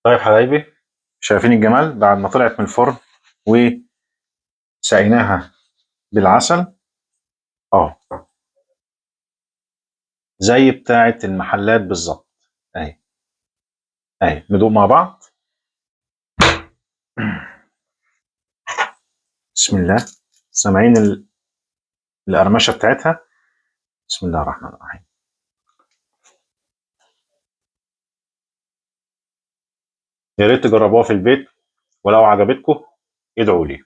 طيب حبايبي، شايفين الجمال بعد ما طلعت من الفرن وسقيناها بالعسل. اه، زي بتاعة المحلات بالظبط. اهي اهي ندوق مع بعض. بسم الله. سامعين القرمشة بتاعتها؟ بسم الله الرحمن الرحيم. يا ريت تجربوها في البيت، ولو عجبتكم ادعوا لي.